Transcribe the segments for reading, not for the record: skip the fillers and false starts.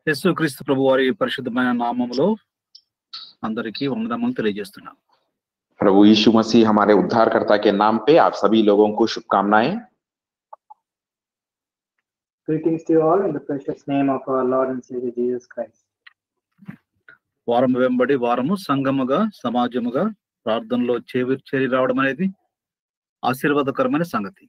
యేసుక్రీస్తు ప్రభు వారి పరిశుద్ధమైన నామములో అందరికీ వందనములు తెలియజేస్తున్నాను. प्रभु यीशु मसीह हमारे उद्धारकर्ता के नाम पे आप सभी लोगों को शुभकामनाएं। Greetings to you all in the precious name of our Lord and Savior Jesus Christ. వారం వెంబడి వారము సంఘముగా సమాజముగా ప్రార్థనలో చేరి రావడం అనేది ఆశీర్వాదకరమైన సంగతి.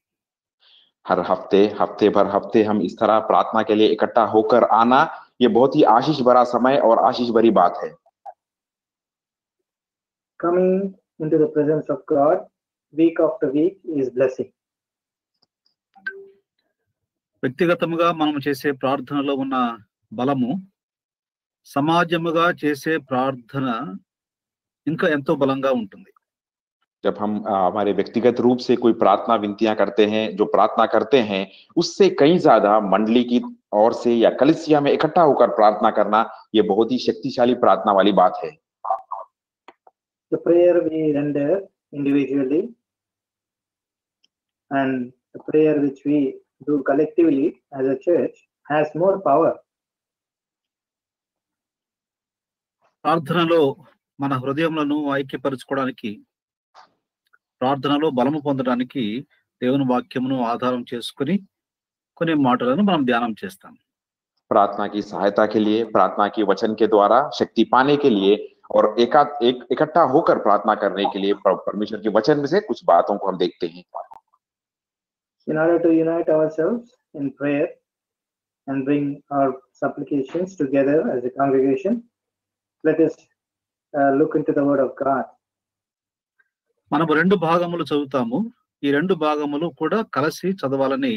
हर हफ्ते भर हम इस तरह प्रार्थना के लिए इकट्ठा होकर आना, ये बहुत ही आशीष भरा समय और आशीष भरी बात है। Coming into the presence of God week after week is blessing. వ్యక్తిగతముగా మనం చేసే ప్రార్థనలో ఉన్న బలము సమాజముగా చేసే ప్రార్థన ఇంకా ఎంతో బలంగా ఉంటుంది. जब हम हमारे व्यक्तिगत रूप से कोई प्रार्थना विनतियां करते हैं, जो प्रार्थना करते हैं, उससे कहीं ज्यादा मंडली की ओर से या कलीसिया में इकट्ठा होकर प्रार्थना करना, ये बहुत ही शक्तिशाली प्रार्थना वाली बात है। The prayer we render individually and the prayer which we do collectively as a church has more power. ప్రార్థనలో మన హృదయములను ఐక్యపరచుకోవడానికి, ప్రార్థనలో బలము పొందడానికి దేవుని వాక్యమును ఆధారం చేసుకుని కొన్ని మాటలను మనం ధ్యానం చేస్తాం. प्रार्थना की सहायता के लिए, प्रार्थना की वचन के द्वारा शक्ति पाने के लिए और इकट्ठा होकर प्रार्थना करने के लिए परमेश्वर के वचन में से कुछ बातों को हम देखते हैं। In order to unite ourselves in prayer and bring our supplications together as a congregation, let us look into the word of God. మనం రెండు భాగములు చదువుతాము. ఈ రెండు భాగములు కూడా కలిసి చదవాలని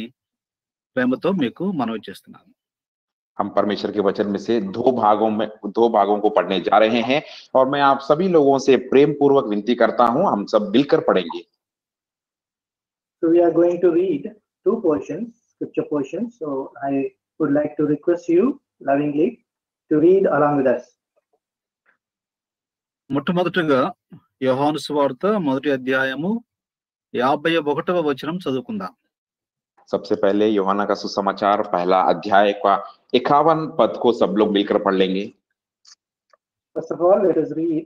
ప్రేమతో మీకు మనవి చేస్తున్నాను. हम परमेश्वर के वचन में से दो भागों को पढ़ने जा रहे हैं और मैं आप सभी लोगों से प्रेम पूर्वक विनती करता हूं, हम सब मिलकर पढ़ेंगे। So we are going to read two portions, scripture portions. So I would like to request you lovingly to read along with us. మొట్టమొదటిగా యోహాను సువార్త మొదటి అధ్యాయము 51వ వచనం చదువుకుందాం. सबसे पहले यूहन्ना का सुसमाचार पहला अध्याय का 51 पद को सब लोग मिलकर पढ़ लेंगे। First of all, let us read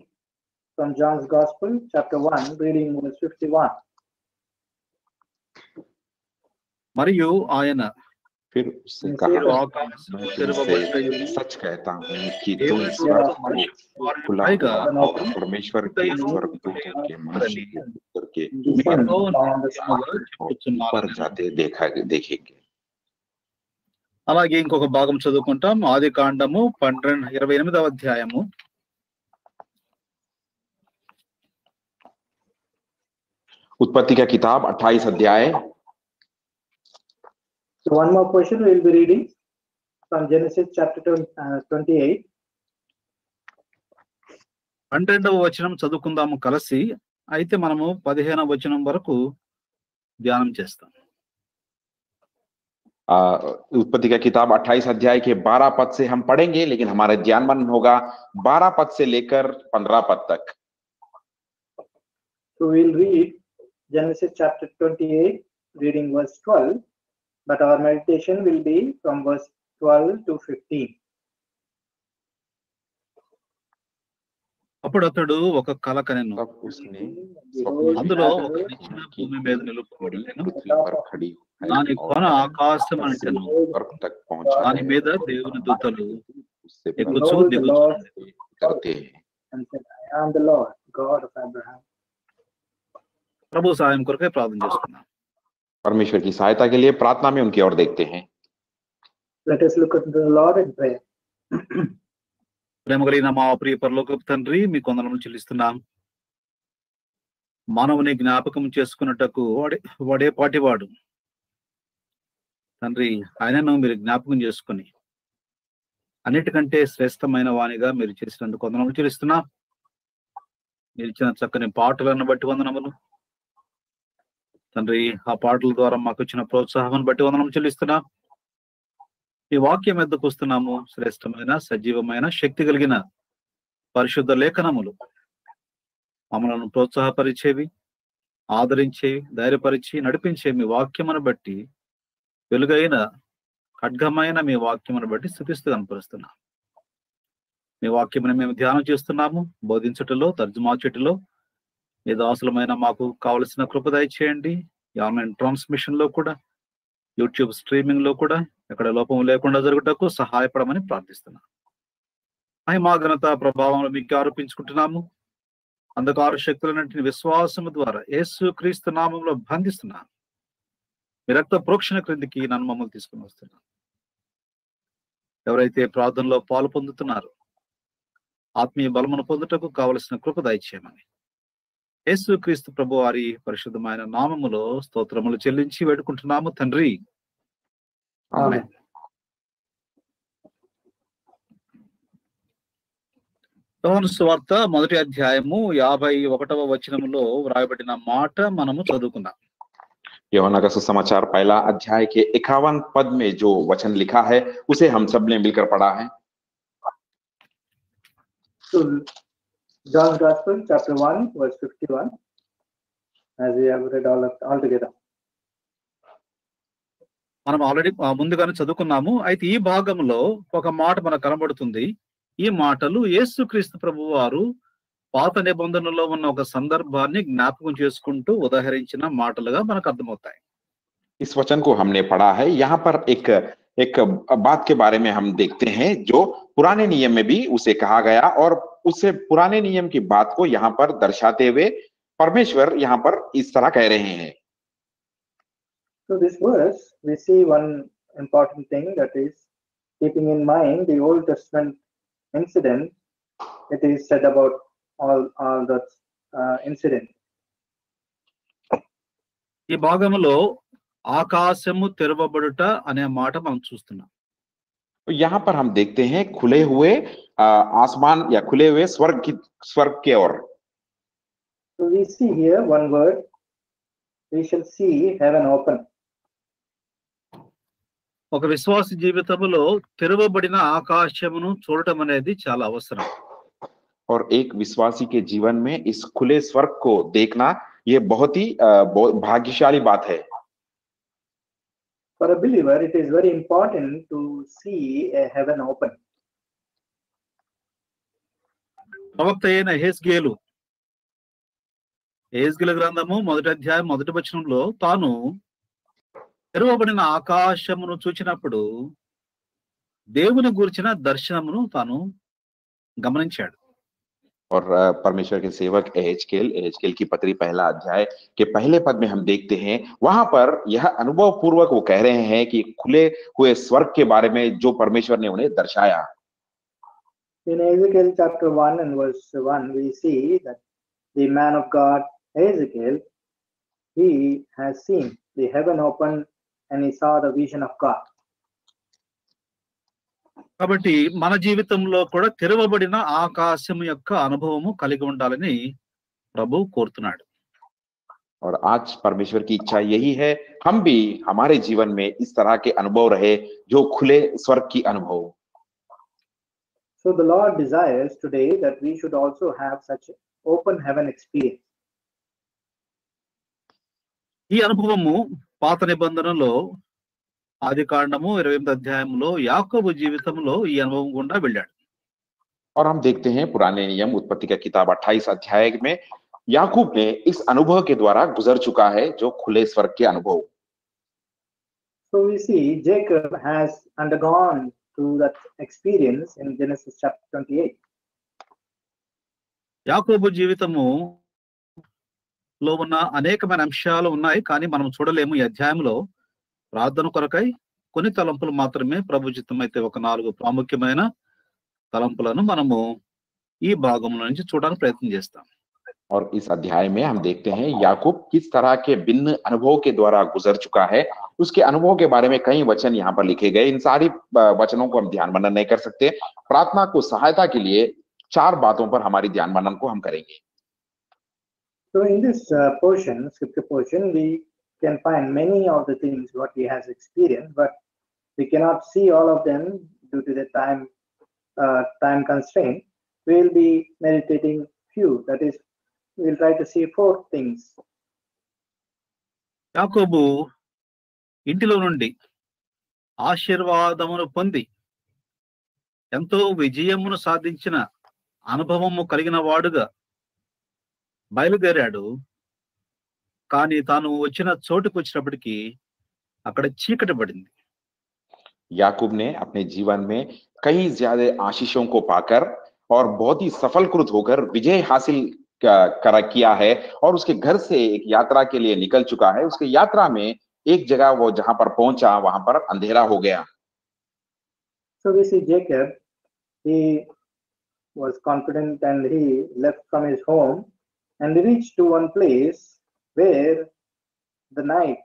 from John's Gospel, chapter 1, reading verse 51. మరియు ఆయన फिर उससे कहा, मैं तुमसे सच कहता हूँ कि तुम स्वर्ग को खुला और परमेश्वर के स्वर्गदूतों के मनुष्य के पुत्र के ऊपर जाते देखेंगे। అలాగే ఇంకొక భాగం చదువుకుంటాం. ఆది కాండము 28వ అధ్యాయము उत्पत्ति का किताब 28 अध्याय। So one more portion we will be reading from Genesis chapter 28. 12వ వచనం చదువుకుందాము కలిసి. అయితే మనము 15వ వచనం వరకు ధ్యానం చేస్తాం. उत्पत्ति का किताब 28 अध्याय के 12 पद से हम पढ़ेंगे, लेकिन हमारा ध्यान मन होगा 12 पद से लेकर 15 पद तक। So we will read Genesis chapter 28, reading verse 12, but our meditation will be from verse 12 to 15. అప్పుడు అతడు ఒక కల కనెను. అందులో ఒక నిచ్చెన భూమి మీద నిలుపుకొని దాని కొన ఆకాశం అంటెను. దాని మీద దేవుని దూతలు ఎక్కుచూ దిగుచూ. ప్రభు సహాయం కొరకే ప్రార్థన చేసుకున్నాం. परमेश्वर की सहायता के लिए प्रार्थना में उनकी ओर देखते हैं। Let us look at the Lord in prayer. ప్రేమ కలిగిన మా ప్రియ పరలోకపు తండ్రి, మీకు వందనములు చెల్లిస్తున్నాం. మానవుని జ్ఞాపకం చేసుకున్నటకు వాడే పాటివాడు తండ్రి. ఆయనను మీరు జ్ఞాపకం చేసుకుని అన్నిటికంటే శ్రేష్టమైన వాణిగా మీరు చేసినందుకు వందనములు చెల్లిస్తున్నాం. మీరు ఇచ్చిన చక్కని పాటలను బట్టి వందనములు తండ్రి. ఆ పాటల ద్వారా మాకు వచ్చిన ప్రోత్సాహం బట్టి వందనం చెల్లిస్తున్నాం. ఈ వాక్యం ఎద్దకు వస్తున్నాము. శ్రేష్టమైన, సజీవమైన, శక్తి కలిగిన పరిశుద్ధ లేఖనములు మమ్మల్ని ప్రోత్సాహపరిచేవి, ఆదరించేవి, ధైర్యపరిచి నడిపించే మీ వాక్యమును బట్టి, వెలుగైన ఖడ్గమైన మీ వాక్యమును బట్టి స్తుతిస్తూ కనపరుస్తున్నాం. మీ వాక్యమును మేము ధ్యానం చేస్తున్నాము. బోధించుటలో, తర్జుమా చేటులో మీ దాసులమైన మాకు కావలసిన కృప దయచేయండి. ఈ ఆన్లైన్ ట్రాన్స్మిషన్ లో కూడా, యూట్యూబ్ స్ట్రీమింగ్ లో కూడా ఎక్కడ లోపం లేకుండా జరుగుటకు సహాయపడమని ప్రార్థిస్తున్నాం. మహిమా ఘనత ప్రభావంలో మీకు ఆరోపించుకుంటున్నాము. అంధకార శక్తులన్నింటినీ విశ్వాసము ద్వారా యేసు క్రీస్తు నామంలో బంధిస్తున్నాను. మీ రక్త ప్రోక్షణ క్రిందికి నన్ను మమ్మల్ని తీసుకుని వస్తున్నాను. ఎవరైతే ప్రార్థనలో పాలు పొందుతున్నారో ఆత్మీయ బలమును పొందుటకు కావలసిన కృప దయచేయమని యేసు క్రీస్తు ప్రభు వారి పరిశుద్ధమైన నామములో స్తోత్రములు చెల్లించి వేడుకుంటున్నాము తండ్రి. ఆమేన్. యోహాను సువార్త 1వ అధ్యాయము 51వ వచనములో వ్రాయబడిన మాట మనము చదువుకుందాం. यूहन्ना का सुसमाचार पहला अध्याय के 51 पद में जो वचन लिखा है उसे हम सब ने मिलकर पढ़ा है. So, John's Gospel, chapter 1, verse 51, as we have read all together. మనం ఆల్రెడీ ముందుగానే చదువుకున్నాము. అయితే ఈ భాగంలో ఒక మాట మనకు కనబడుతుంది. ఈ మాటలు యేసుక్రీస్తు ప్రభు వారు పాత నిబంధనలో ఉన్న ఒక సందర్భాన్ని జ్ఞాపకం చేసుకుంటూ ఉదాహరించిన మాటలుగా మనకు అర్థమవుతాయి. इस वचन को हमने पढ़ा है. यहाँ पर एक बात के बारे में हम देखते हैं जो पुराने नियम में भी उसे कहा गया और उससे पुराने नियम की बात को यहाँ पर दर्शाते हुए परमेश्वर यहाँ पर इस तरह कह रहे हैं. So this verse, we see one important thing, that is keeping in mind the Old Testament incident. It is said about all that incident. ఈ భాగంలో ఆకాశము తెరవబడుట అనే మాట మనం చూస్తున్నాం. यहाँ पर हम देखते हैं खुले हुए आसमान या खुले हुए स्वर्ग के ओर. So we see here one word, we shall see heaven open. ఒక విశ్వాస జీవితంలో తెరవబడిన ఆకాశమును చూడటం అనేది చాలా అవసరం. और एक विश्वासी के जीवन में इस खुले स्वर्ग को देखना ये बहुत ही भाग्यशाली बात है. For a believer, it is very important to see a heaven open. ప్రవక్త అయిన యెహెజ్కేలు గ్రంథము 1వ అధ్యాయం 1వ వచనంలో తాను తెరవబడిన ఆకాశమును చూచినప్పుడు దేవుని గురించిన దర్శనమును తాను గమనించాడు. और परमेश्वर के सेवक एहेजकेल की पत्री पहला अध्याय के पहले पद में हम देखते हैं वहां पर यह अनुभव पूर्वक वो कह रहे हैं कि खुले हुए स्वर्ग के बारे में जो परमेश्वर ने उन्हें दर्शाया. In Ezekiel chapter 1 and verse 1, we see that the man of God Ezekiel, he has seen the heaven open and he saw the vision of God. కాబట్టి మన జీవితంలో కూడా తెరవబడిన ఆకాశం యొక్క అనుభవము కలిగి ఉండాలని ప్రభు కోరుతున్నాడు. और आज परमेश्वर की इच्छा यही है हम भी हमारे जीवन में इस तरह के अनुभव रहे जो खुले स्वर्ग की अनुभव. So the Lord desires today that we should also have such open heaven experience. ఈ అనుభవము పాత నిబంధనలో ఆదికాండము 28వ అధ్యాయంలో యాకోబు జీవితంలో ఈ అనుభవం గుండా వెళ్ళాడు. और हम देखते हैं पुराने नियम उत्पत्ति का किताब 28 अध्याय में याकूब ने इस अनुभव के द्वारा गुजर चुका है जो खुले स्वर्ग के अनुभव. So we see Jacob has undergone through that experience in Genesis chapter 28. యాకోబు జీవితము లో ఉన్న అనేకమైన అంశాలు ఉన్నాయి, కానీ మనం చూడలేము. ఈ అధ్యాయంలో ప్రార్థన కొరకై కొన్ని తలంపులు మాత్రమే ప్రభుచితం అయితే ఒక 4 ప్రాముఖ్యమైన తలంపులను మనము ఈ భాగంలో నుంచి చూడడానికి ప్రయత్నం చేస్తాం. और इस अध्याय में हम देखते हैं याकूब किस तरह के भिन्न अनुभव के द्वारा गुजर चुका है. उसके अनुभव के बारे में कई वचन यहाँ पर लिखे गए. इन सारी वचनों को हम ध्यान मनन नहीं कर सकते. प्रार्थना को सहायता के लिए 4 बातों पर हमारी ध्यान मनन को हम करेंगे. So in this scripture portion, we can find many of the things what he has experienced, but we cannot see all of them due to the time constraint. We will be meditating few. That is, we will try to see 4 things. యాకోబు ఇంటిలో నుండి ఆశీర్వాదమును పొంది ఎంతో విజయమును సాధించిన అనుభవము కలిగిన వాడుగా బయలుదేరాడు. కానీ తాను వచ్చిన చోటుకు వచ్చినప్పటికీ అక్కడ చీకటి పడింది. याकूब ने अपने जीवन में कई ज्यादा आशीषों को पाकर और बहुत ही सफलकृत होकर विजय हासिल किया है और उसके घर से एक यात्रा के लिए निकल चुका है। उसके यात्रा में एक जगह वो जहां पर पहुंचा वहां पर अंधेरा हो गया। So we see Jacob, he was confident and he left from his home and reached to one place where the night,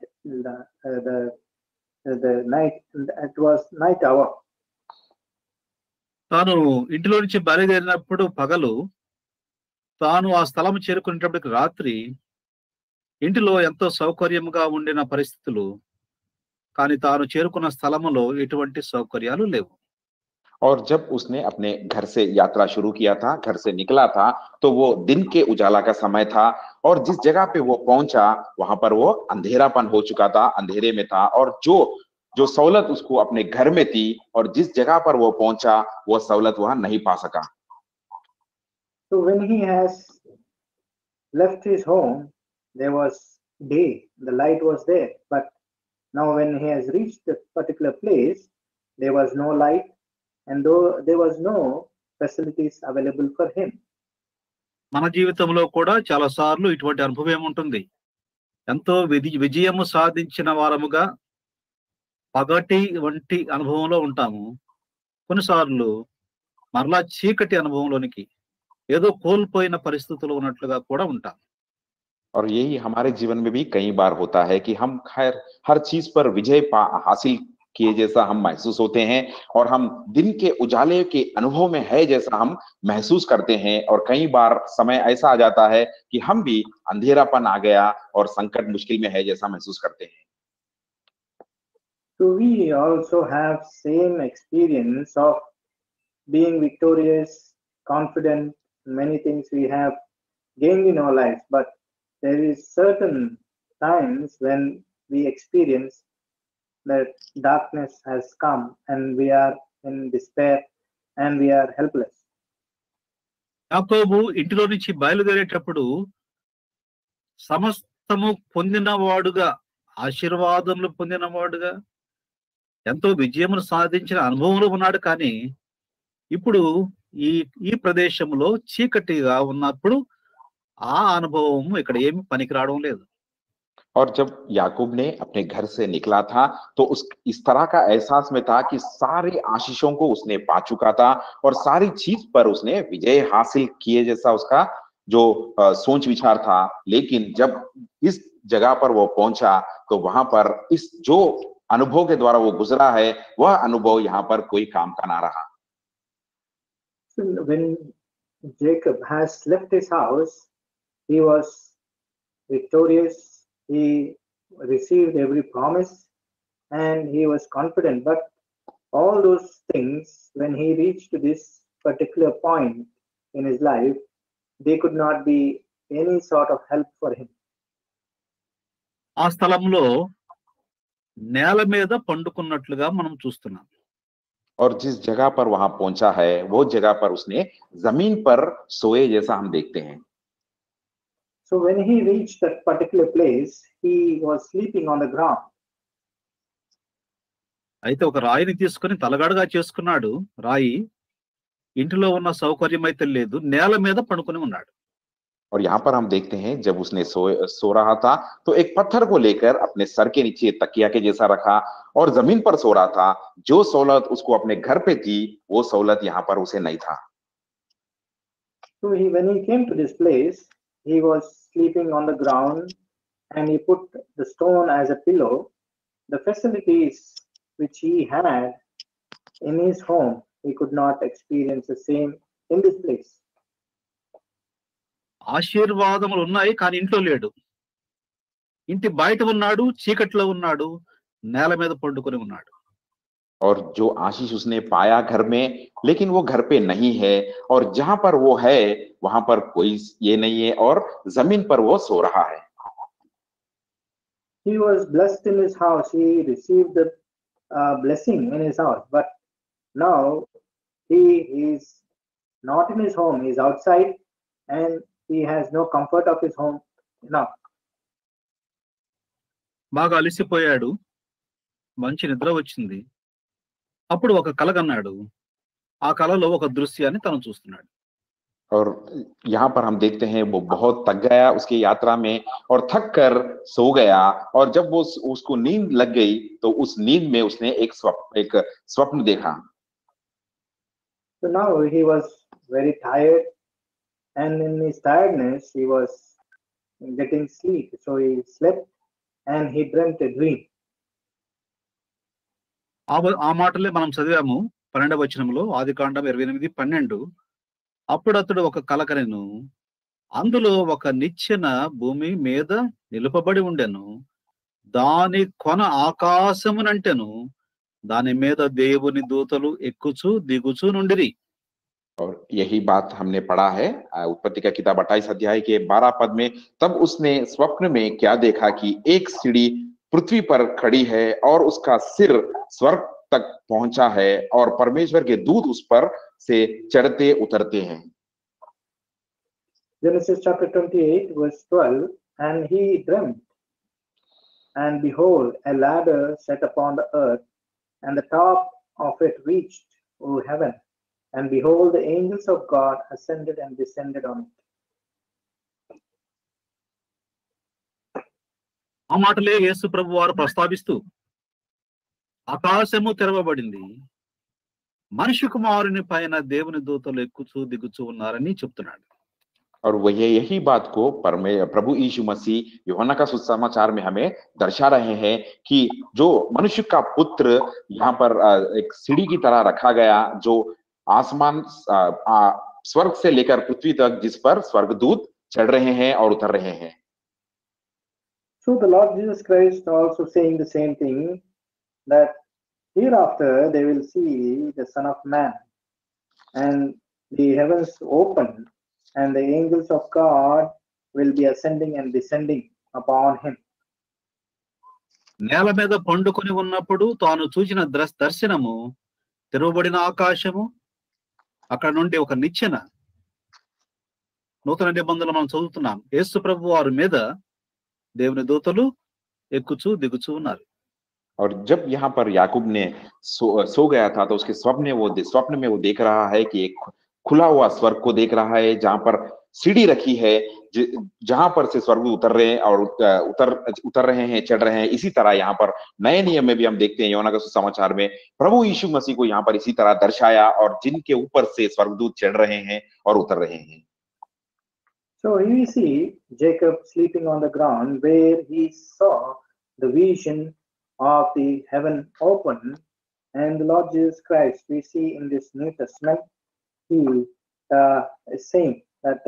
the night, it was night hour. తాను ఇంటిలో నుంచి బయలుదేరినప్పుడు పగలు, తాను ఆ స్థలం చేరుకునేటప్పటికి రాత్రి. ఇంటిలో ఎంతో సౌకర్యంగా ఉండిన పరిస్థితులు, కానీ తాను చేరుకున్న స్థలములో ఎటువంటి సౌకర్యాలు లేవు. और जब उसने अपने घर से यात्रा शुरू किया था, घर से निकला था, तो वो दिन के उजाला का समय था और जिस जगह पे वो पहुंचा वहां पर वो अंधेरापन हो चुका था, अंधेरे में था और जो सहूलत उसको अपने घर में थी और जिस जगह पर वो पहुंचा वो सहूलत वहां नहीं पा सका। So when he has left his home, there was day, the light was there, but now when he has reached a particular place, there was no light and though there was no facilities available for him. మన జీవితంలో కూడా చాలా సార్లు ఇటువంటి అనుభవం ఉంటుంది. ఎంతో విజయము సాధించిన వారముగా పగటి వంటి అనుభవంలో ఉంటాము. కొన్నిసార్లు మరలా చీకటి అనుభవంలోనికి, ఏదో కోల్పోయిన పరిస్థితుల్లో ఉన్నట్లుగా కూడా ఉంటాం. और यही हमारे जीवन में भी कई बार होता है कि हम हर चीज पर विजय हासिल किए जैसा हम महसूस होते हैं और हम दिन के उजाले के अनुभव में है जैसा हम महसूस करते हैं और कई बार समय ऐसा आ जाता है कि हम भी अंधेरापन आ गया और संकट मुश्किल में है जैसा महसूस करते हैं। So we also have same experience of being victorious, confident, many things we have gained in our lives, but there is certain times when we experience that darkness has come and we are in despair and we are helpless. యాకోబు ఇంటిలో నుంచి బయలుదేరేటప్పుడు సమస్తము పొందినవాడుగా, ఆశీర్వాదములు పొందినవాడుగా, ఎంతో విజయమును సాధించిన అనుభవంలో ఉన్నాడు. కానీ ఇప్పుడు ఈ ప్రదేశంలో చీకటిగా ఉన్నప్పుడు ఆ అనుభవం ఇక్కడ ఏమి పనికి రావడం లేదు. और जब याकूब ने अपने घर से निकला था तो इस तरह का एहसास में था कि सारे आशीषों को उसने पा चुका था और सारी चीज पर उसने विजय हासिल किए जैसा उसका जो सोच विचार था। लेकिन जब इस जगह पर वो पहुंचा तो वहां पर इस जो अनुभव के द्वारा वो गुजरा है वह अनुभव यहाँ पर कोई काम का ना रहा। So when Jacob has left his house, he was victorious. He received every promise and he was confident, but all those things, when he reached to this particular point in his life, they could not be any sort of help for him. ఆ స్థలంలో నేల మీద పండుకున్నట్లుగా మనం చూస్తున్నాం. और जिस जगह पर वहां पहुंचा है वो जगह पर उसने जमीन पर सोए जैसा हम देखते हैं। So when he reached that particular place, he was sleeping on the ground. అయితే ఒక రాయిని తీసుకొని తలగడగా చేసుకున్నాడు. రాయి ఇంటిలో ఉన్న సౌకర్యం అయితే లేదు, నేల మీద పండుకొని ఉన్నాడు. और यहाँ पर हम देखते हैं जब उसने सो रहा था तो एक पत्थर को लेकर अपने सर के नीचे तकिया के जैसा रखा और जमीन पर सो रहा था। जो सहूलत उसको अपने घर पे थी वो सहूलत यहाँ पर उसे नहीं था। So when he came to this place, he was sleeping on the ground and he put the stone as a pillow. The facilities which he had in his home, he could not experience the same in this place. ఆశీర్వాదములు ఉన్నాయి కానీ ఇంట్లో లేడు. ఇంటి బయట ఉన్నాడు, చీకట్లో ఉన్నాడు, నేల మీద పండుకొని ఉన్నాడు. और जो आशीष उसने पाया घर में, लेकिन वो घर पे नहीं है और जहां पर वो है वहां पर कोई ये नहीं है और जमीन पर वो सो रहा है। He was blessed in his house. He received the blessing in his house, but now he is not in his home, he is outside, and he has no comfort of his home enough. బాగా అలసిపోయాడు, మంచి నిద్ర వచ్చింది. అప్పుడు ఒక కల కన్నాడు. ఆ కలలో ఒక దృశ్యాన్ని తను చూస్తున్నాడు. और यहाँ पर हम देखते हैं वो बहुत थक गया उसकी यात्रा में और थक कर सो गया, और जब वो उसको नींद लग गई तो उस नींद में उसने एक स्वप्न देखा. So now he was very tired, and in his tiredness he was getting sleep. So he slept and he dreamt a dream. ఆ మాటలే మనం చదివాము 12వ వచనంలో, ఆదికాండం 28:12. అప్పుడు అతడు ఒక కల కనెను. అందులో ఒక నిచ్చెన భూమి మీద నిలుపబడి ఉండెను. దాని కొన ఆకాశమునంటెను. దాని మీద దేవుని దూతలు ఎక్కుచూ దిగుచూ నుండిరి. और यही बात हमने पढ़ा है उत्पत्ति का किताब 28 अध्याय के 12 पद में. तब उसने स्वप्न में क्या देखा कि एक सीढ़ी पृथ्वी पर खड़ी है और उसका सिर स्वर्ग तक पहुंचा है, और परमेश्वर के दूत उस पर से चढ़ते उतरते हैं. Genesis chapter 28 verse 12, and he dreamt, and behold, a ladder set upon the earth, and the top of it reached to heaven, and behold, the angels of God ascended and descended on it. ఆ మాటలే యేసు ప్రభు వారు ప్రస్తావిస్తూ, ఆకాశము తెరవబడింది, మనిషి కుమారుని పైన దేవుని దూతలు ఎక్కుచూ దిగుచూ ఉన్నారని చెప్తున్నాడు. और वह यही बात को प्रभु यीशु मसीह यूहन्ना का सुसमाचार में हमें दर्शा रहे हैं कि जो मनुष्य का पुत्र यहाँ पर एक सीढ़ी की तरह रखा गया, जो आसमान स्वर्ग से लेकर पृथ्वी तक, जिस पर स्वर्गदूत चढ़ रहे हैं और उतर रहे हैं. So the Lord Jesus Christ also saying the same thing, that hereafter they will see the Son of Man, and the heavens open, and the angels of God will be ascending and descending upon him. నేల మీద పండుకొని ఉన్నప్పుడు తాను చూసిన దర్శనము, తెరవబడిన ఆకాశము, అక్కడ నుండి ఒక నిచ్చెన. నూతన నిబంధనలు మనం చదువుతున్నాం, యేసు ప్రభు వారి మీద దేవుని దూతలు ఎక్కుచూ దిగుచూ ఉన్నారు. और जब यहाँ पर याकूब ने सो गया था तो उसके स्वप्न में वो देख रहा है कि एक खुला हुआ स्वर्ग को देख रहा है, जहां पर सीढ़ी रखी है, जहां पर से स्वर्ग उतर रहे हैं और उतर रहे हैं, चढ़ रहे हैं. इसी तरह यहाँ पर नए नियम में भी हम देखते हैं, यूहन्ना के सुसमाचार में प्रभु यीशु मसीह को यहाँ पर इसी तरह दर्शाया, और जिनके ऊपर से स्वर्गदूत चढ़ रहे हैं और उतर रहे हैं. So here we see Jacob sleeping on the ground, where he saw the vision of the heaven open, and the Lord Jesus Christ we see in this New Testament, he is saying that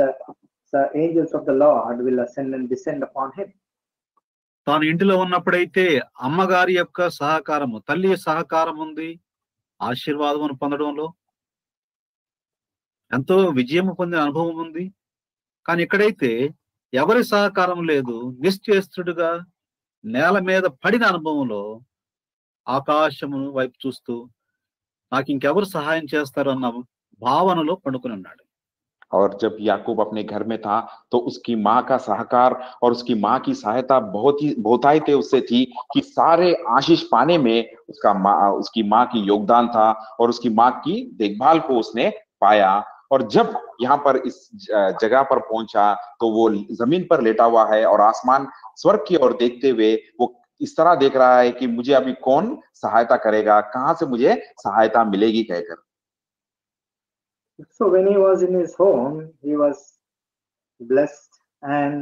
the angels of the Lord will ascend and descend upon him. తాను ఇంటిలో ఉన్నప్పుడైతే అమ్మగారి యొక్క సహకారము, తల్లి సహకారం ఉంది ఆశీర్వాదమును పొందడంలో, ఎంతో విజయము పొందిన అనుభవం ఉంది. కానీ ఇక్కడైతే ఎవరి సహకారం లేదు, నిశ్చేష్టుడుగా నేల మీద పడిన అనుభవంలో ఆకాశము వైపు చూస్తూ నాకు ఇంకెవరు సహాయం చేస్తారు అన్న భావనలో పండుకొని ఉన్నాడు. और जब याकूब अपने घर में था तो उसकी माँ का सहकार और उसकी माँ की सहायता बहुतायत उससे थी कि सारे आशीष पाने में उसकी माँ की योगदान था, और उसकी माँ की देखभाल को उसने पाया. और जब यहाँ पर इस जगह पर पहुंचा तो वो जमीन पर लेटा हुआ है और आसमान स्वर्ग की ओर देखते हुए वो इस तरह देख रहा है कि मुझे अभी कौन सहायता करेगा, कहाँ से मुझे सहायता मिलेगी कहकर. So when he was in his home, he was blessed, and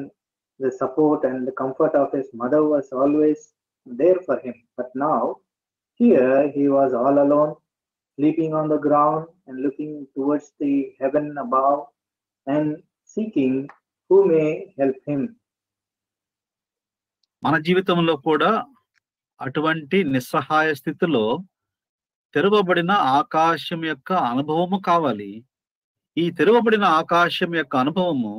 the support and the comfort of his mother was always there for him. But now here he was all alone, sleeping on the ground and looking towards the heaven above and seeking who may help him. మన జీవితంలో కూడా అటువంటి నిస్సహాయ స్థితిలో తెరవబడిన ఆకాశం యొక్క అనుభవము కావాలి. ఈ తెరవబడిన ఆకాశం యొక్క అనుభవము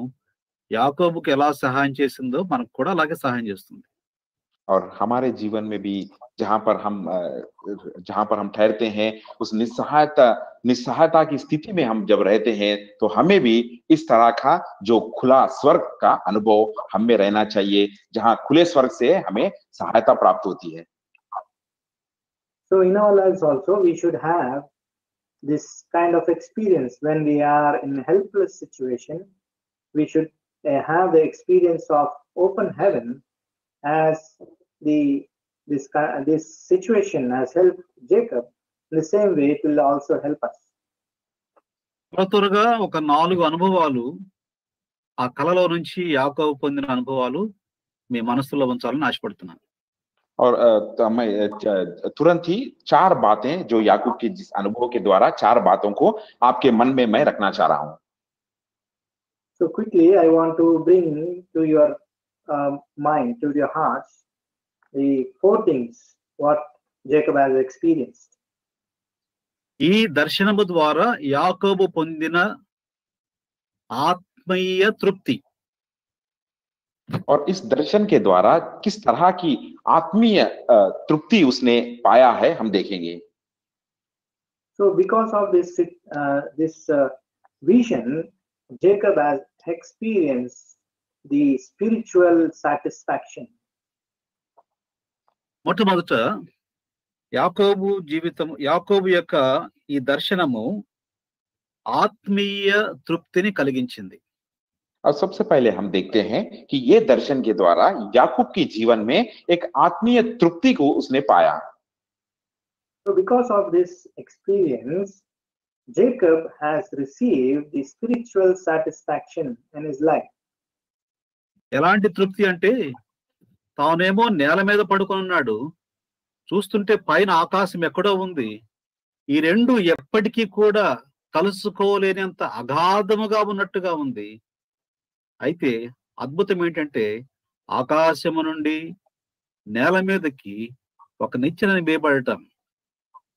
యాకోబుకు ఎలా సహాయం చేసిందో మనకు కూడా అలాగే సహాయం చేస్తుంది. और हमारे जीवन में भी जहां पर हम ठहरते हैं, उस निस्सहायता की स्थिति में हम जब रहते हैं, तो हमें भी इस तरह का जो खुला स्वर्ग का अनुभव हमें रहना चाहिए, जहां खुले स्वर्ग से हमें सहायता प्राप्त होती है। So in our lives also we should have this kind of experience. When we are in a helpless situation, we should have the experience of open heaven, as this situation has helped Jacob. In the same way, it will also help us. త్వరగా ఒక 4 అనుభవాలు ఆ కలలో నుంచి యాకోబు పొందిన అనుభవాలు మీ మనసులో ఉంచాలని ఆశపడుతున్నాను. और मैं तुरंत ही 4 बातें जो याकूब के जिस अनुभव के द्वारा 4 बातों को आपके मन में मैं रखना चाह रहा हूं। So quickly I want to bring to your mind, to your hearts, the 4 things what Jacob has experienced. ఈ దర్శనము ద్వారా యాకోబు పొందిన ఆత్మీయ తృప్తి, और इस दर्शन के द्वारा किस तरह की आत्मीय तृप्ति उसने पाया है, हम देखेंगे। So because of this vision, Jacob has experienced the spiritual satisfaction. మొట్టమొదట యాకోబు యొక్క ఈ దర్శనము ఆత్మీయ తృప్తిని కలిగించింది. और सबसे पहले हम देखते हैं कि ये दर्शन के द्वारा याकूब के जीवन में एक आत्मीय तृप्ति को उसने पाया। So because of this experience, Jacob has received the spiritual satisfaction in his life. ఎలాంటి తృప్తి అంటే, తానేమో నేల మీద పడుకొనున్నాడు, చూస్తుంటే పైన ఆకాశం ఎక్కడో ఉంది. ఈ రెండు ఎప్పటికీ కూడా కలుసుకోలేనంత అగాధముగా ఉన్నట్టుగా ఉంది. అయితే అద్భుతం ఏంటంటే, ఆకాశము నుండి నేల మీదకి ఒక నిచ్చెనని వేయబడటం,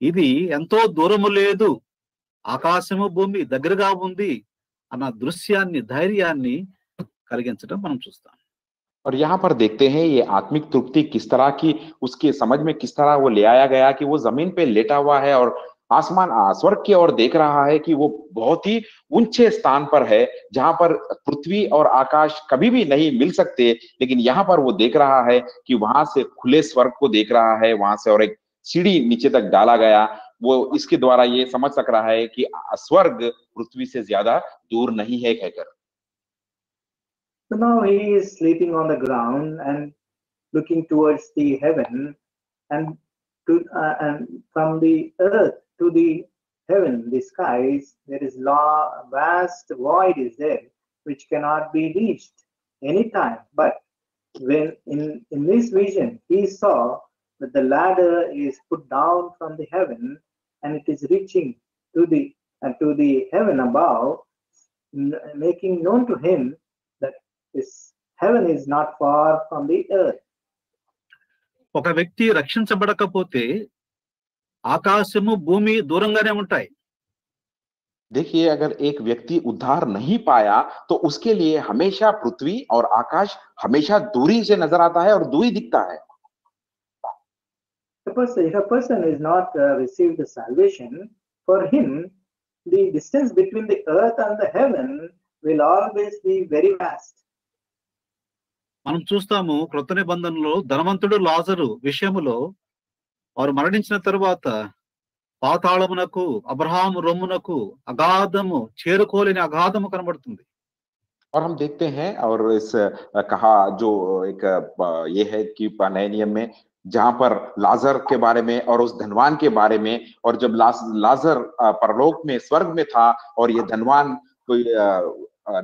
ఇది ఎంతో దూరము లేదు, ఆకాశము భూమి దగ్గరగా ఉంది అన్న దృశ్యాన్ని, ధైర్యాన్ని కలిగించడం మనం చూస్తాం. और यहाँ पर देखते हैं ये आत्मिक तृप्ति किस तरह की उसके समझ में किस तरह वो ले आया गया कि वो जमीन पे लेटा हुआ है और आसमान स्वर्ग की ओर देख रहा है कि वो बहुत ही ऊंचे स्थान पर है, जहां पर पृथ्वी और आकाश कभी भी नहीं मिल सकते, लेकिन यहाँ पर वो देख रहा है कि वहां से खुले स्वर्ग को देख रहा है, वहां से और एक सीढ़ी नीचे तक डाला गया। वो इसके द्वारा ये समझ सक रहा है कि स्वर्ग पृथ्वी से ज्यादा दूर नहीं है कहकर। So now he is sleeping on the ground and looking towards the heaven, and from the earth to the heaven, the skies, there is vast void is there which cannot be reached anytime. But when in this vision he saw that the ladder is put down from the heaven and it is reaching to the heaven above, making known to him that this heaven is not far from the earth. ఒక వ్యక్తి రక్షించబడకపోతే ఆకాశము భూమి దూరంగానే ఉంటాయి. देखिए, अगर एक व्यक्ति उद्धार नहीं पाया तो उसके लिए हमेशा पृथ्वी और आकाश हमेशा दूरी से नजर आता है और दूरी दिखता है। If a person is not received the salvation, for him the distance between the earth and the heaven will always be very vast. మనం చూస్తాము క్రొత్త నిబంధనలో ధనవంతుడు లాజరు విషయములో వారు మరణించిన తరువాత పాతాళమునకు, అబ్రహాము రొమ్మునకు అగాధము, చేరుకోలేని అగాధము కనబడుతుంది. और हम देखते हैं और इस कहा जो एक ये है कि नए नियम में जहां पर लाजर के बारे में और उस धनवान के बारे में, और जब लाजर परलोक में स्वर्ग में था और ये धनवान कोई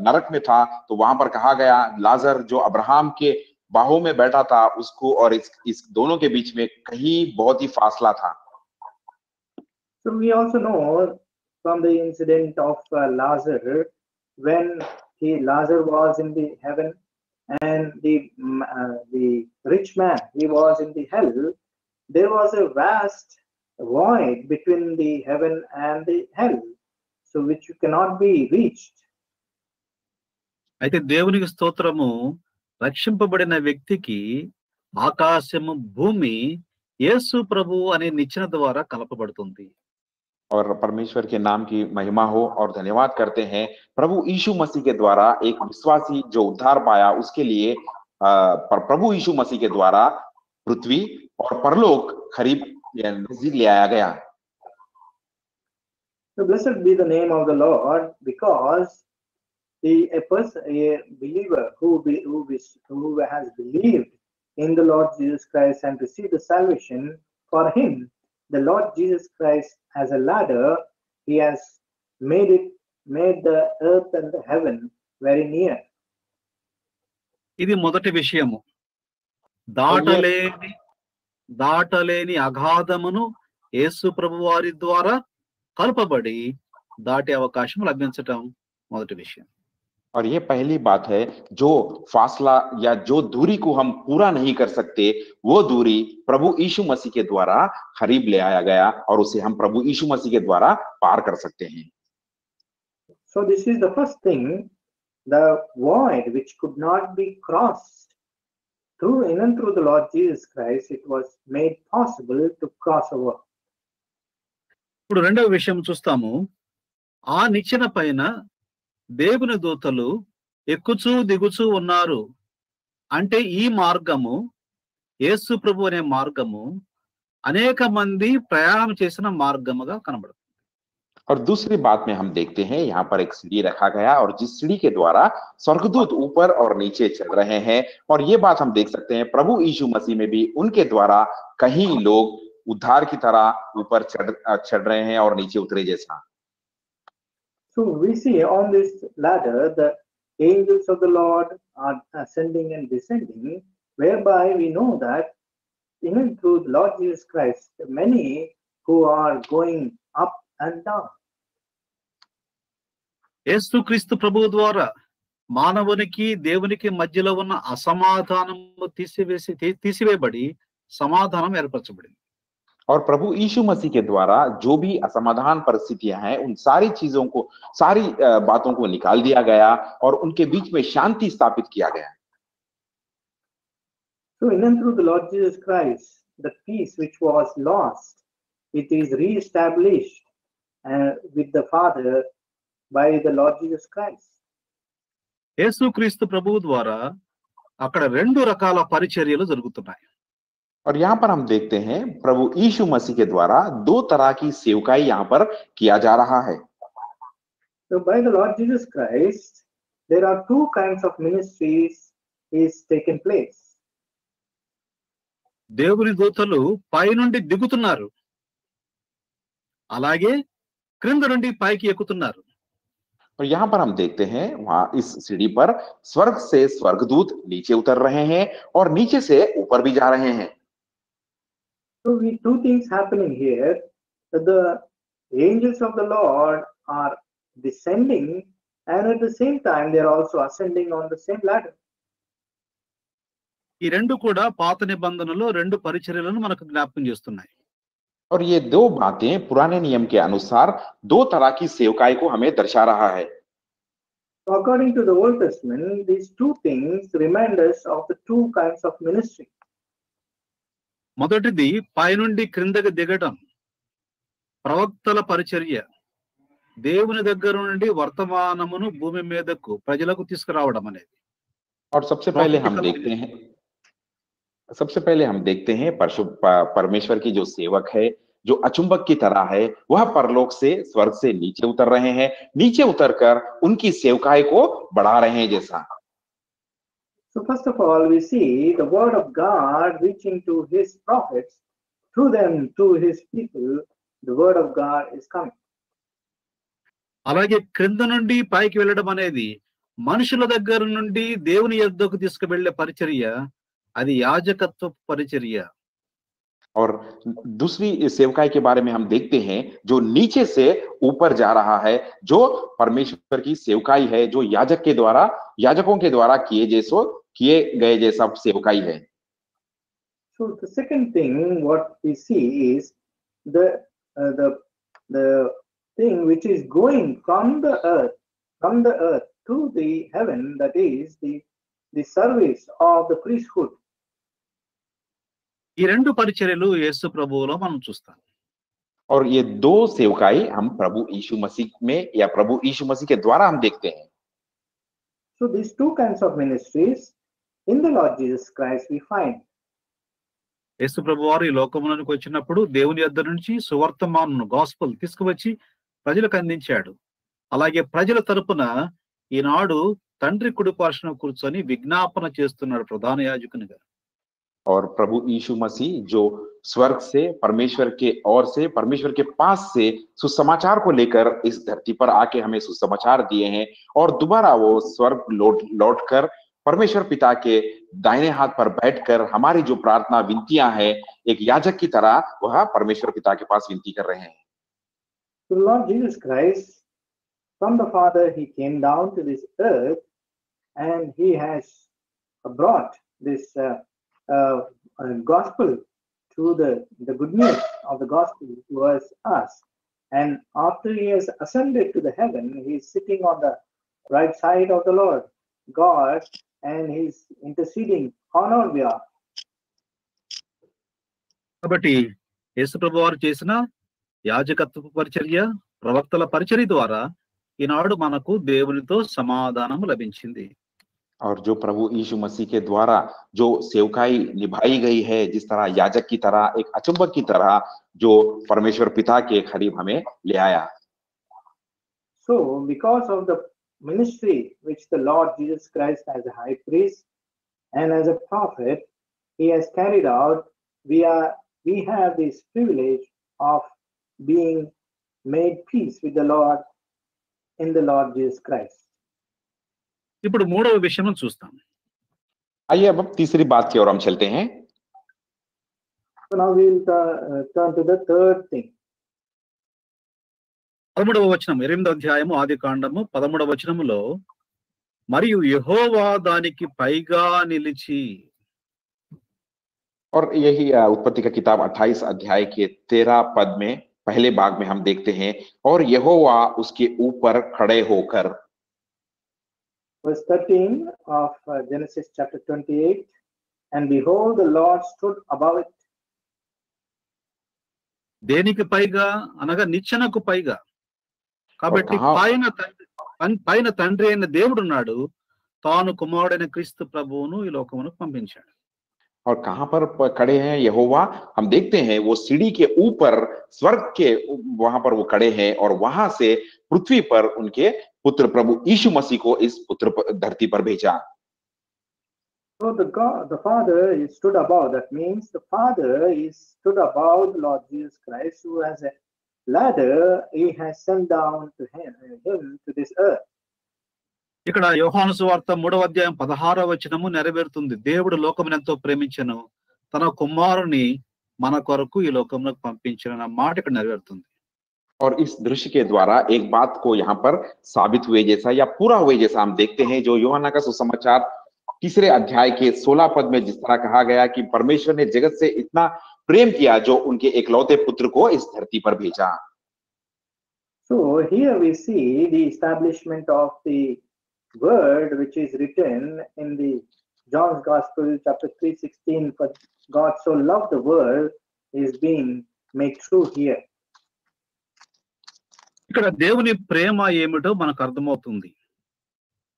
नरक में था, तो वहां पर कहा गया लाजर जो अब्राहम के बाहों में बैठा था उसको और इस दोनों के बीच में कहीं बहुत ही फासला था। So we also know from the incident of Lazarus, when Lazarus was in the heaven and the rich man, he was in the hell, there was a vast void between the heaven and the hell, so which cannot be reached. అయితే దేవునికి స్తోత్రము, రక్షింపబడిన వ్యక్తికి ఆకాశము భూమి యేసు ప్రభు అనే నిచ్చెన ద్వారా కలపబడుతుంది. और परमेश्वर के नाम की महिमा हो और धन्यवाद करते हैं प्रभु यीशु मसीह के द्वारा एक विश्वासी जो उद्धार पाया उसके लिए प्रभु यीशु मसीह के द्वारा पृथ्वी और परलोक करीब नजदीक ले आया गया. So blessed be the name of the Lord, because a believer who has believed in the Lord Jesus Christ and received the salvation, for him the Lord Jesus Christ as a ladder, he has made the earth and the heaven very near. ఇది మొదటి విషయము. దాటలేని అగాధమును యేసు ప్రభు వారి ద్వారా కలపబడి దాటే అవకాశం లభించటం మొదటి విషయం. और ये पहली बात है, जो फासला या जो दूरी को हम पूरा नहीं कर सकते वो दूरी प्रभु यीशु मसीह के द्वारा करीब ले आया गया और उसे हम प्रभु यीशु मसीह के द्वारा पार कर सकते हैं. So this is the first thing, the void which could not be crossed through the Lord Jesus Christ, it was made possible to cross over. ఇప్పుడు రెండవ విషయం చూస్తాము. ఆ నిచ్చెన పైన దేవుని దూతలు ఎక్కుచూ దిగుచూ ఉన్నారు. అంటే ఈ మార్గము, యేసు ప్రభు అనే మార్గము అనేక మంది ప్రయాణం చేసిన మార్గముగా కనబడుతుంది. और दूसरी बात में हम देखते हैं यहाँ पर एक सीढ़ी रखा गया और जिस सीढ़ी के द्वारा स्वर्गदूत ऊपर और नीचे चल रहे हैं. और ये बात हम देख सकते हैं प्रभु यीशु मसीह में भी उनके द्वारा कहीं लोग उद्धार की तरह ऊपर चढ़ रहे हैं और नीचे उतरे जैसा. So we see on this ladder the angels of the Lord are ascending and descending, whereby we know that even through the Lord Jesus Christ, many who are going up and down. యేసు క్రీస్తు ప్రభువు ద్వారా మానవునికి దేవునికి మధ్యలో ఉన్న అసమాధానము తీసివేయబడి సమాధానం ఏర్పరచబడింది. और प्रभु यीशु मसीह के द्वारा जो भी असमाधान परिस्थितियां हैं उन सारी चीजों को, सारी बातों को निकाल दिया गया और उनके बीच में शांति स्थापित किया गया. So in and through the Lord Jesus Christ, the peace which was lost, it is re-established with the Father by the Lord Jesus Christ. యేసు క్రీస్తు ప్రభువు ద్వారా అక్కడ రెండు రకాల పరిచర్యలు జరుగుతున్నాయి. और यहाँ पर हम देखते हैं प्रभु यीशु मसीह के द्वारा दो तरह की सेवकाई यहाँ पर किया जा रहा है. So by the Lord Jesus Christ, there are two kinds of ministries is taken place. దేవుని దూతలు పైనుండి దిగుతున్నారు, అలాగే క్రింద నుండి పైకి ఎక్కుతున్నారు. और यहाँ पर हम देखते हैं वहां इस सीढ़ी पर स्वर्ग से स्वर्गदूत नीचे उतर रहे हैं और नीचे से ऊपर भी जा रहे हैं. So we two things happening here. The angels of the Lord are descending, and at the same time they are also ascending on the same ladder. ఈ రెండు కూడా పాత నిబంధనలో రెండు పరిచర్యలను మనకు జ్ఞాపకం చేస్తున్నాయి. और ये दो बातें पुराने नियम के अनुसार दो तरह की सेवकाई को हमें दर्शा रहा है. So according to the Old Testament, these two things remind us of the two kinds of ministry. మొదటిది పైనుండి క్రిందకి దిగటం, ప్రవక్తల పరిచర్య. దేవుని దగ్గర నుండి వర్తమానమును భూమి మీదకు ప్రజలకు తీసుకురావడం అనేది. और सबसे पहले हम देखते हैं परमेश्वर की जो सेवक है, जो अचुंबक की तरह है, वह परलोक से स्वर्ग से नीचे उतर रहे हैं, नीचे उतरकर उनकी सेवकाई को बढ़ा रहे हैं जैसा. So first of all, we see the word of God reaching to his prophets, through them to his people, the word of God is coming. అలాగే క్రింద నుండి పైకి వెళ్ళడం అనేది మనుషుల దగ్గర నుండి దేవుని యొద్దకు తీసుకువెళ్లే పరిచర్య, అది యాజకత్వ పరిచర్య. और दूसरी सेवकाई के बारे में हम देखते हैं जो नीचे से ऊपर जा रहा है, जो परमेश्वर की सेवकाई है, जो याजकों के द्वारा किए गए जैसा सेवकाई है. So the second thing what we see is the thing which is going from the earth to the heaven, that is the service of the priesthood. ఈ రెండు పరిచర్యలు యేసు ప్రభువులో మనం చూస్తాం. और ये दो सेवकाई हम प्रभु यीशु मसीह में या प्रभु यीशु मसीह के द्वारा हम देखते हैं. So these two kinds of ministries in the Lord Jesus Christ we find. యేసు ప్రభువారు ఈ లోకంలోనికి వచ్చినప్పుడు దేవుని యొద్ద నుంచి సువర్తమానం గాస్పెల్ తీసుకువచ్చి ప్రజలకు అందించాడు. అలాగే ప్రజల తరపున ఈనాడు తండ్రి కుడి పార్శ్వన కూర్చొని విజ్ఞాపన చేస్తున్నాడు ప్రధాన యాజకునిగా. और प्रभु यीशु मसीह जो स्वर्ग से परमेश्वर के ओर से परमेश्वर के पास से सुसमाचार को लेकर इस धरती पर आके हमें सुसमाचार दिए हैं और दोबारा वो स्वर्ग लौट कर परमेश्वर पिता के दाहिने हाथ पर बैठकर हमारी जो प्रार्थना विनतियां हैं एक याजक की तरह वह परमेश्वर पिता के पास विनती कर रहे हैं. So Lord Jesus Christ, from the Father, he came down to this earth and he has brought this gospel to the good news of the gospel towards us. And after he has ascended to the heaven, he is sitting on the right side of the Lord God and he is interceding on our behalf. కాబట్టి యేసు ప్రభువారు చేసిన యాజకత్వ పరిచర్య, ప్రవక్తల పరిచర్య ద్వారా ఈనాడు మనకు దేవునితో సమాధానం లభించింది. और जो प्रभु यीशु मसीह के द्वारा जो सेवकाई निभाई गई है, जिस तरह याजक की तरह एक अचुंबक की तरह जो परमेश्वर पिता के करीब हमें ले आया. So because of the ministry which the Lord Jesus Christ as a high priest and as a prophet he has carried out, we have this privilege of being made peace with the Lord in the Lord Jesus Christ. ఇప్పుడు మూడవ విషయం చూస్తాం. आइए अब तीसरी बात की ओर हम चलते हैं. So now we will turn to the third thing. 13వ వచనం 8వ అధ్యాయము ఆదికాండము 13వ వచనములో మరియు యెహోవా దానికి పైగా నిలిచి. और यही उत्पत्ति का किताब 28 अध्याय के 13 पद में पहले भाग में हम देखते हैं और यहोवा उसके ऊपर खड़े होकर. Verse 13 of Genesis chapter 28, and behold the Lord stood above it. దేనికి పైగా అనగా నిచ్చెనకు పైగా. కాబట్టి పైన తండ్రి అయిన దేవుడు ఉన్నాడు, తాను కుమారుడైన క్రీస్తు ప్రభువును ఈ లోకమునకు పంపించాడు. और कहां पर खड़े हैं यहोवा? हम देखते हैं वो सीढ़ी के ऊपर स्वर्ग के वहां पर वो खड़े हैं और वहां से पृथ्वी पर उनके पुत्र प्रभु यीशु मसीह को इस पुत्र धरती पर भेजा. So the Father is stood above. That means the Father is stood above the Lord Jesus Christ, who has a ladder he has sent down to him to this earth. ఇక్కడ యోహాను సువార్త 3వ అధ్యాయం 16వ వచనము నెరవేరుతుంది. దేవుడు లోకమును ఎంతో ప్రేమించెను, తన కుమారుని మన కొరకు ఈ లోకమునకు పంపించెను అన్న మాట ఇక్కడ నెరవేరుతుంది. और इस दृश्य के द्वारा एक बात को यहाँ पर साबित हुए जैसा या पूरा हुए जैसा हम देखते हैं जो यूहन्ना का सुसमाचार तीसरे अध्याय के 16 पद में जिस तरह कहा गया कि परमेश्वर ने जगत से इतना प्रेम किया जो उनके एकलौते पुत्र को इस धरती पर भेजा. So here we see the establishment of the word which is written in the John's Gospel chapter 3:16, for God so loved the world is being made true here. ఇక్కడ దేవుని ప్రేమ ఏమిటో మనకు అర్థమవుతుంది.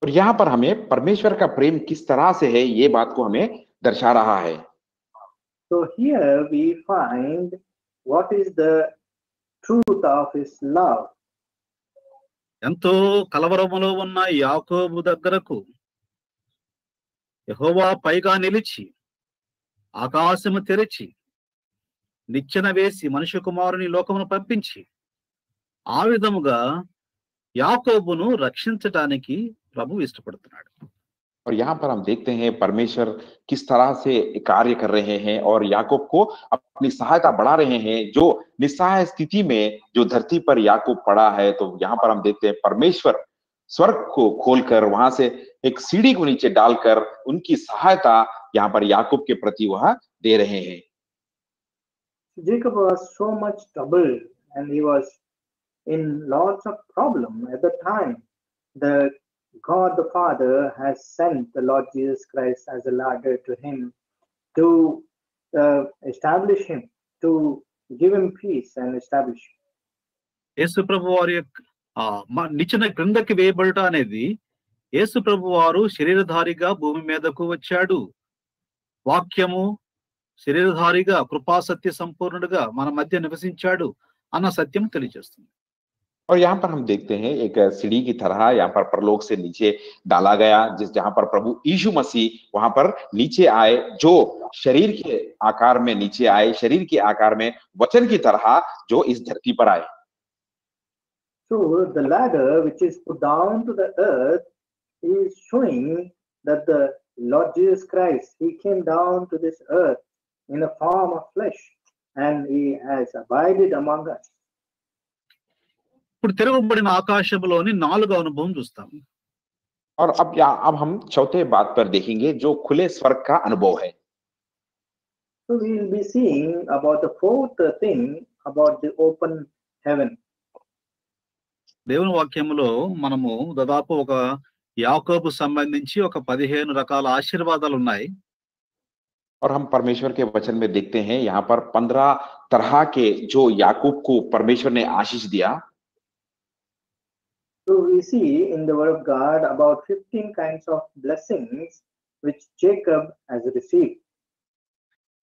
और यहाँ पर हमें परमेश्वर का प्रेम किस तरह से है ये बात को हमें दर्शा रहा है. So here we find what is the truth of his love. ఎంతో కలవరములో ఉన్న యాకోబు దగ్గరకు యెహోవా పైగా నిలిచి ఆకాశము తెరిచి నిచ్చెన వేసి మనుష్య కుమారుని లోకమును పంపించి ఆ విధముగా యాకోబును రక్షించటానికి ప్రభు ఇష్టపడుతున్నాడు. और यहाँ पर हम देखते हैं परमेश्वर किस तरह से कार्य कर रहे हैं और याकूब को अपनी सहायता बढ़ा रहे हैं. जो निस्सहाय स्थिति में जो धरती पर याकूब पड़ा है, तो यहाँ पर हम देखते हैं परमेश्वर स्वर्ग को खोलकर वहां से एक सीढ़ी को नीचे डालकर उनकी सहायता यहाँ पर याकूब के प्रति वह दे रहे हैं. Jacob was so much troubled and he was in lots of problem at the time. The God the Father has sent the Lord Jesus Christ as a ladder to him to establish him, to give him peace and establish him. యేసు ప్రభు వారి నిచ్చెన క్రిందకి వేయబడట అనేది యేసు ప్రభు వారు శరీరధారిగా భూమి మీదకు వచ్చాడు, వాక్యము శరీరధారిగా కృపాసత్య సంపూర్ణుడుగా మన మధ్య నివసించాడు అన్న సత్యం తెలియజేస్తుంది. और यहाँ पर हम देखते हैं एक सीढ़ी की तरह यहाँ पर परलोक से नीचे डाला गया, जहां पर प्रभु यीशु मसीह वहां पर नीचे आए, जो शरीर के आकार में नीचे आए, शरीर के आकार में वचन की तरह जो इस धरती पर आए. So the ladder which is put down to the earth is showing that the Lord Jesus Christ, he came down to this earth in a form of flesh and he has abided among us. ఇప్పుడు తెరవబడిన ఆకాశంలోని 4వ అనుభవం చూస్తాం. और अब हम चौथे बात पर देखेंगे जो खुले स्वर्ग का अनुभव है. So we will be seeing about the fourth thing about the open heaven. దేవుని వాక్యములో మనము దాదాపు ఒక యాకోబు సంబంధించి ఒక 15 రకాల ఆశీర్వాదాలు ఉన్నాయి. और हम परमेश्वर के वचन में देखते हैं यहाँ पर 15 तरह के जो याकूब को परमेश्वर ने आशीष दिया. So we see in the word of God about 15 kinds of blessings which Jacob has received.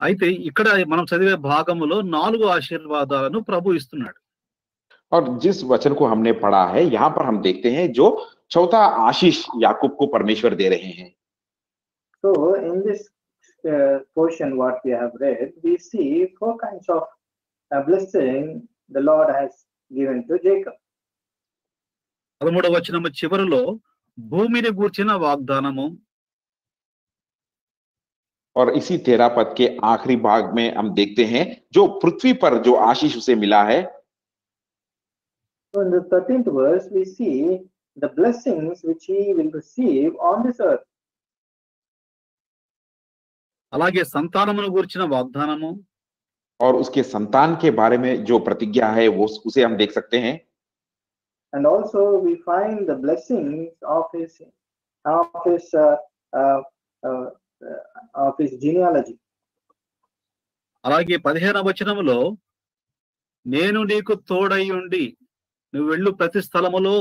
అయితే ఇక్కడ మనం చదివే భాగములో 4 ఆశీర్వాదాలను ప్రభు ఇస్తున్నాడు. और जिस वचन को हमने पढ़ा है यहाँ पर हम देखते हैं जो चौथा आशीष याकूब को परमेश्वर दे रहे हैं. So in this portion what we have read, we see 4 kinds of blessing the Lord has given to Jacob. 13వ వచనము చివరిలో భూమిని గూర్చిన వాగ్దానము. और इसी 13 पद के आखिरी भाग में हम देखते हैं जो पृथ्वी पर जो आशीष उसे मिला है. So in the 13th verse we see the blessings which he will receive on this earth. అలాగే సంతానమును గూర్చిన వాగ్దానము. और उसके संतान के बारे में जो प्रतिज्ञा है वो उसे हम देख सकते हैं. And also we find the blessings of his genealogy. అలాగే 15వ వచనములో నేను నీకు తోడై ఉండి నువ్వు వెళ్ళు ప్రతి స్థలములో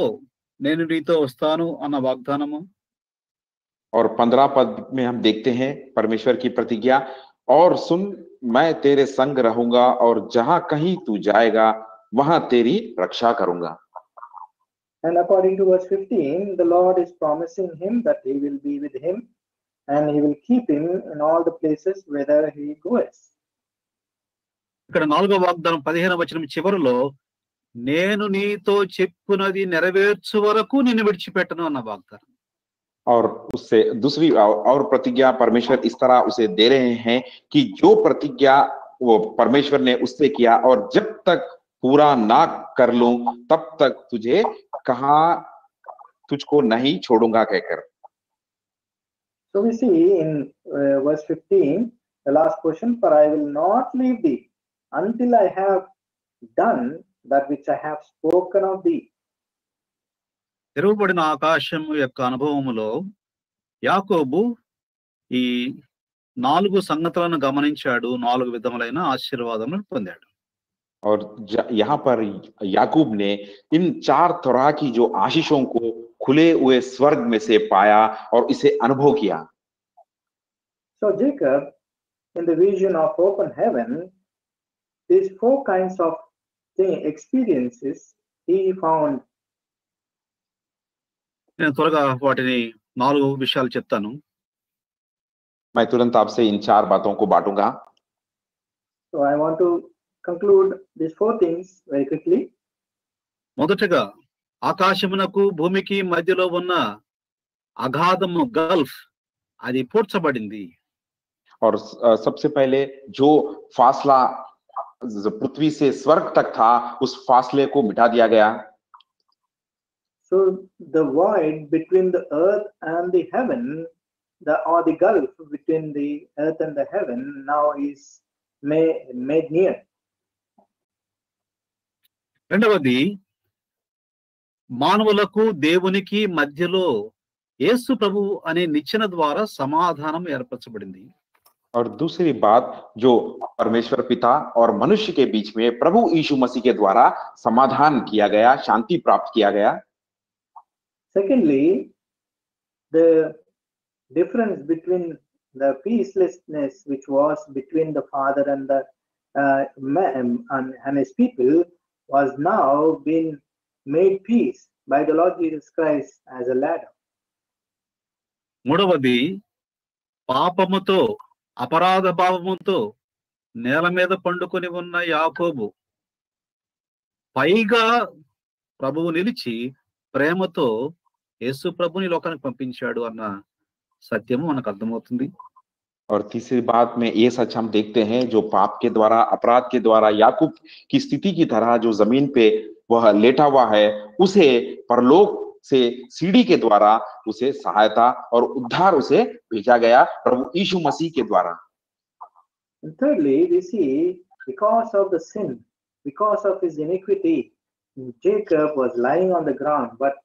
నేను నీతో వస్తాను అన్న వాగ్దానము. और 15 पद में हम देखते हैं परमेश्वर की प्रतिज्ञा, और सुन मैं तेरे संग रहूंगा और जहां कहीं तू जाएगा वहां तेरी रक्षा करूंगा. And according to verse 15, the Lord is promising him that he will be with him and he will keep him in all the places whither he goes. ఇక్కడ 4వ వాగ్దానం 15వ వచనం చివరిలో నేను నీతో చెప్పునది నెరవేర్చు వరకు నిన్ను విడిచిపెట్టను అన్న వాగ్దానం. और उससे दूसरी और प्रतिज्ञा परमेश्वर इस तरह उसे दे रहे हैं कि जो प्रतिज्ञा वो परमेश्वर ने उससे किया और जब तक पूरा ना कर लूं तब तक तुझे कहा तुझको नहीं छोड़ूंगा कहकर. So we see in verse 15, the last portion, for I will not leave thee until I have done that which I have spoken of thee. తెరవబడిన ఆకాశం యొక్క అనుభవములో యాకోబు ఈ 4 సంగతులను గమనించాడు, 4 విధములైన ఆశీర్వాదములను పొందాడు. और यहाँ पर याकूब ने इन 4 तरह की जो आशीषों को खुले हुए स्वर्ग में से पाया और इसे अनुभव किया. So Jacob, in the vision of open heaven, these 4 kinds of experiences he found. నేను త్వరగా వాటిని 4 విషయాలు చెప్తాను. मैं तुरंत आपसे इन 4 बातों को बांटूंगा. So I want to conclude these 4 things very quickly. మొదటగా ఆకాశమునకు భూమికి మధ్యలో ఉన్న అగాధము గల్ఫ్ అది పూడ్చబడింది. और सबसे पहले जो फासला पृथ्वी से स्वर्ग तक था उस फासले को मिटा दिया गया. So the void between the earth and the heaven, or the gulf between the earth and the heaven, now is made near. రెండవది మానవులకు దేవునికి మధ్యలో యేసు ప్రభు అనే నిచ్చెన ద్వారా సమాధానం ఏర్పరచబడింది. और दूसरी बात जो परमेश्वर पिता और मनुष्य के बीच में प्रभु यीशु मसीह के द्वारा समाधान किया गया, शांति प्राप्त किया गया। Secondly, the difference between the peacelessness which was between the Father and the man and his people was now been made peace by the Lord Jesus Christ as a ladder. మూడవది, పాపముతో అపరాధ భావముతో నేల మీద పండుకొని ఉన్న యాకోబు పైగా ప్రభువు నిలిచి ప్రేమతో యేసు ప్రభుని లోకానికి పంపించాడు అన్న సత్యము మనకు అర్థమవుతుంది. और तीसरी बात में ये सच हम देखते हैं, जो पाप के द्वारा, अपराध के द्वारा याकूब की स्थिति की तरह जो जमीन पे वह लेटा हुआ है, उसे परलोक से सीढ़ी के द्वारा उसे सहायता और उद्धार उसे भेजा गया प्रभु यीशु मसीह के द्वारा। And thirdly, we see because of the sin, because of his iniquity, Jacob was lying on the ground, but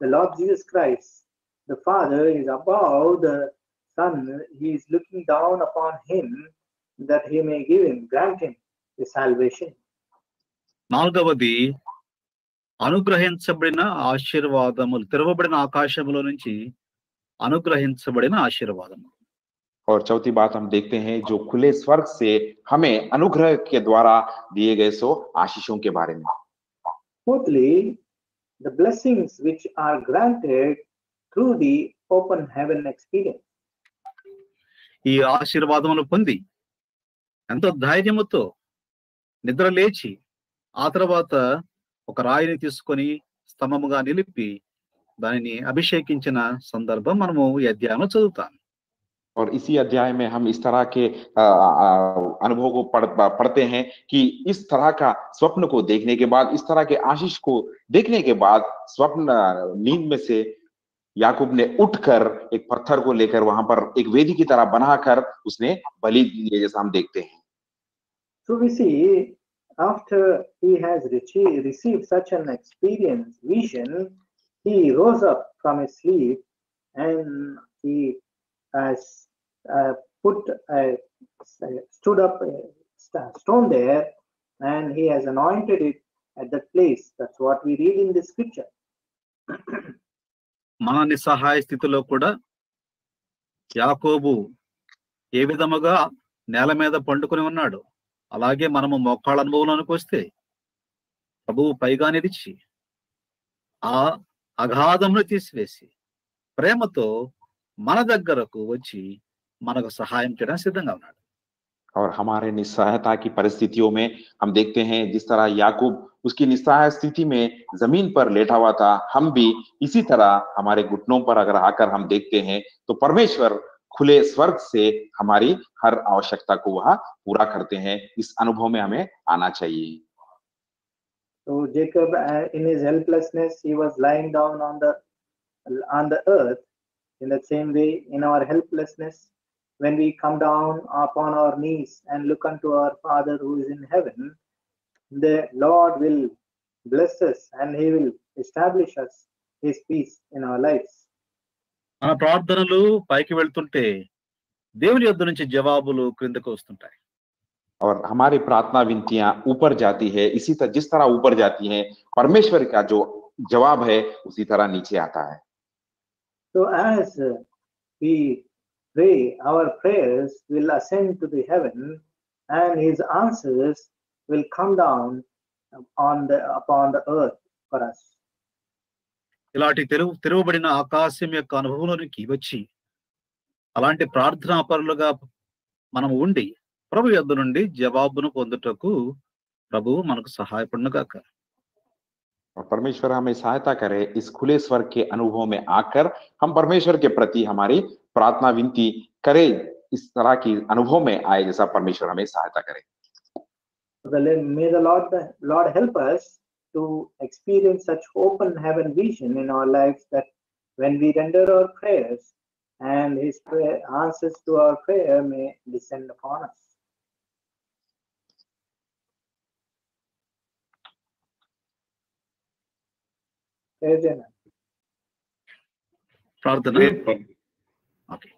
the Lord Jesus Christ, the Father, is above the Son. He is looking down upon him that he may grant him the salvation. నాలుగవది, అనుగ్రహించబడిన ఆశీర్వాదములు, తెరవబడిన ఆకాశములో నుంచి అనుగ్రహించబడిన ఆశీర్వాదము. और चौथी बात हम देखते हैं, जो खुले स्वर्ग से हमें अनुग्रह के द्वारा दिए गए सो आशीषों के बारे में। Fourthly, the blessings which are granted through the open heaven experience. ఈ ఆశీర్వాదములు పొంది ఎంతో ధైర్యముతో నిద్ర లేచి ఆ తర్వాత ఒక రాయిని తీసుకొని స్తంభముగా నిలిపి దానిని అభిషేకించిన సందర్భం మనము ఈ అధ్యాయంలో చదువుతాం. और इसी अध्याय में हम इस तरह के अनुभव को पढ़ते हैं कि इस तरह का स्वप्न को देखने के बाद, इस तरह के आशीष को देखने के बाद स्वप्न नींद में से याकूब ने उठकर एक पत्थर को लेकर वहां पर एक वेदी की तरह बनाकर उसने बलि दिए, जैसा हम देखते हैं। So we see after he has received such an experience, vision, he rose up from his sleep and he has stood up a stone there, and he has anointed it at that place. That's what we read in the scripture. మన నిస్సహాయ స్థితిలో కూడా యాకోబు ఏ విధముగా నేల మీద పండుకొని ఉన్నాడు, అలాగే మనము మోకాళ్ళ అనుభవంలోనికి వస్తే ప్రభువు పైగా నిలిచి ఆ అగాధంలో తీసివేసి ప్రేమతో మన దగ్గరకు వచ్చి మనకు సహాయం చేయడానికి సిద్ధంగా ఉన్నాడు. और हमारे निस्सहायता की परिस्थितियों में हम देखते हैं, जिस तरह याकूब उसकी निस्सहाय स्थिति में जमीन पर लेटा हुआ था, हम भी इसी तरह हमारे घुटनों पर अगर आकर हम देखते हैं तो परमेश्वर खुले स्वर्ग से हमारी हर आवश्यकता को वह पूरा करते हैं। इस अनुभव में हमें आना चाहिए। So Jacob, in his helplessness, he was lying down on the earth. In the same way, in our helplessness, when we come down upon our knees and look unto our Father who is in heaven, the Lord will bless us and he will establish us his peace in our lives. మన ప్రార్థనలు పైకి వెళ్తుంటే దేవుని యొద్ద నుంచి జవాబులు క్రిందకు వస్తుంటాయి. और हमारी प्रार्थना विनतियां ऊपर जाती है, इसी तरह जिस तरह ऊपर जाती हैं, परमेश्वर का जो जवाब है उसी तरह नीचे आता है। So as we pray, our prayers will ascend to the heaven and his answers will come down upon the earth for us. ఇలాంటి తెరవబడిన ఆకాశం యొక్క అనుభవంలోనికి వచ్చి అలాంటి ప్రార్థనా పరులుగా మనం ఉండి ప్రభు యొద్ద నుండి జవాబును పొందుటకు ప్రభువు మనకు సహాయపడునుగాక. और परमेश्वर हमें सहायता करे इस खुले स्वर्ग के अनुभव में आकर हम परमेश्वर के प्रति हमारी प्रार्थना विनती करें, इस तरह की अनुभव में आए जैसा परमेश्वर हमें सहायता करे। May the Lord help us to experience such open heaven vision in our lives, that when we render our prayers and his answers to our prayer may descend upon us. ప్రార్థన. ఓకే.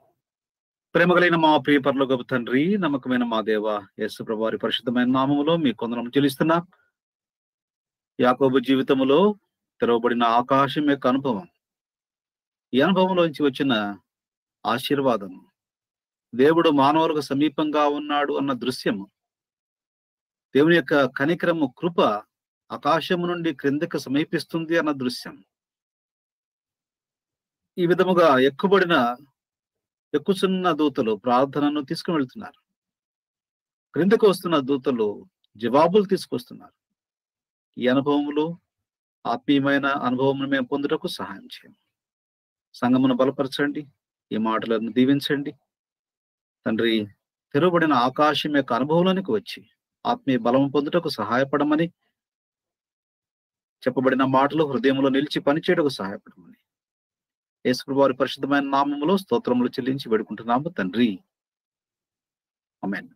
ప్రేమ కలిగిన మా ప్రియ పరలోకపు తండ్రి, నమ్మకమైన మా దేవ యేసు ప్రభువు వారి పరిశుద్ధమైన నామములో మీ కొందరం చెల్లిస్తున్నా. యాకోబు జీవితములో తెరవబడిన ఆకాశం యొక్క అనుభవం, ఈ అనుభవంలోంచి వచ్చిన ఆశీర్వాదం, దేవుడు మానవులకు సమీపంగా ఉన్నాడు అన్న దృశ్యము, దేవుని యొక్క కనికరము కృప ఆకాశము నుండి క్రిందకు సమీపిస్తుంది అన్న దృశ్యం, ఈ విధముగా ఎక్కుచున్న దూతలు ప్రార్థనను తీసుకుని వెళ్తున్నారు. క్రిందకు వస్తున్న దూతలు జవాబులు తీసుకొస్తున్నారు. ఈ అనుభవములు, ఆత్మీయమైన అనుభవం మేము పొందుటకు సహాయం చేయండి. సంఘమును బలపరచండి, ఈ మాటలను దీవించండి తండ్రి. తెరవబడిన ఆకాశం యొక్క అనుభవంలోనికి వచ్చి ఆత్మీయ బలం పొందుటకు సహాయపడమని, చెప్పబడిన మాటలు హృదయంలో నిలిచి పనిచేయటకు సహాయపడమని యేసు ప్రభువు వారి పరిశుద్ధమైన నామములో స్తోత్రములు చెల్లించి వేడుకుంటున్నాము తండ్రి. ఆమేన్.